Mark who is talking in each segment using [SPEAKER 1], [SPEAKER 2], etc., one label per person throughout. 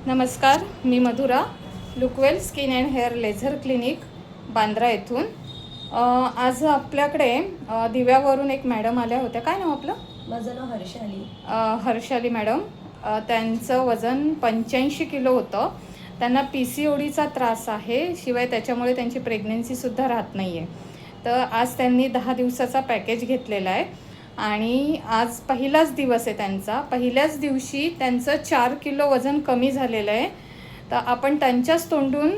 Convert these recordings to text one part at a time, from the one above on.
[SPEAKER 1] नमस्कार, मी Madhura, Lookwell skin and hair laser clinic Bandra येथून. आज आपल्याकडे दिव्यावरून एक मॅडम आल्या होत्या. काय नाव आपलं?
[SPEAKER 2] माझं नाव हर्षाली.
[SPEAKER 1] हर्षाली मॅडम. त्यांचं वजन 85 किलो होतं. त्यांना PCODचा त्रास आहे, शिवाय त्याच्यामुळे त्यांची प्रेग्नेन्सीसुद्धा राहत नाही आहे. तर आज त्यांनी 10 दिवसाचा पॅकेज घेतलेला आहे आणि आज पहिलाच दिवस आहे त्यांचा. पहिल्याच दिवशी त्यांचं 4 किलो वजन कमी झालेलं आहे. तर आपण त्यांच्याच तोंडून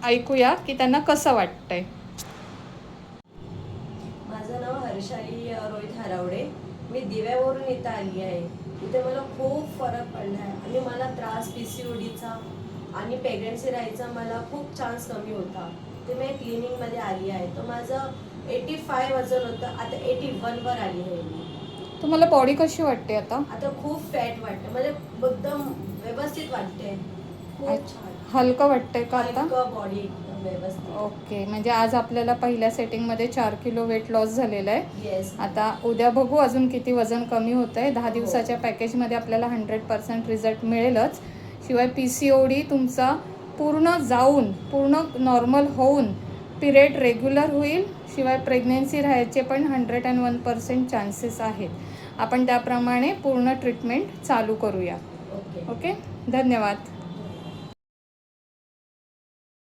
[SPEAKER 1] ऐकूया की त्यांना कसं वाटतंय.
[SPEAKER 2] माझं नाव हर्षाली रोहित हरावडे. मी दिव्यावरून इथं आली आहे. इथे मला खूप फरक पडला आहे आणि मला त्रास PCODचा आणि प्रेग्नन्सी राहायचा मला खूप चान्स कमी होता. ते मी क्लिनिकमध्ये आली आहे. तर माझं 85 वजन होतं, आता 81 वर आली आहे मी.
[SPEAKER 1] तुम्हाला बॉडी कशी वाटते आता?
[SPEAKER 2] आता खूप फॅट वाटते, म्हणजे एकदम व्यवस्थित वाटते. खूप छान
[SPEAKER 1] हलकं वाटतंय का आता?
[SPEAKER 2] हलकं बॉडी एकदम व्यवस्थित.
[SPEAKER 1] ओके, म्हणजे आज आपल्याला पहिल्या सेटिंगमध्ये 4 किलो वेट लॉस झालेलं आहे.
[SPEAKER 2] येस.
[SPEAKER 1] आता उद्या बघू अजून किती वजन कमी होतं आहे. 10 दिवसाच्या पॅकेजमध्ये आपल्याला 100% रिझल्ट मिळेलच. शिवाय PCOD तुमचा पूर्ण नॉर्मल होऊन पिरियड रेग्युलर होईल. शिवाय प्रेग्नेन्सी राहायचे पण 101% चान्सेस आहेत. आपण त्याप्रमाणे पूर्ण ट्रीटमेंट चालू करूया.
[SPEAKER 2] ओके.
[SPEAKER 1] ओके, धन्यवाद.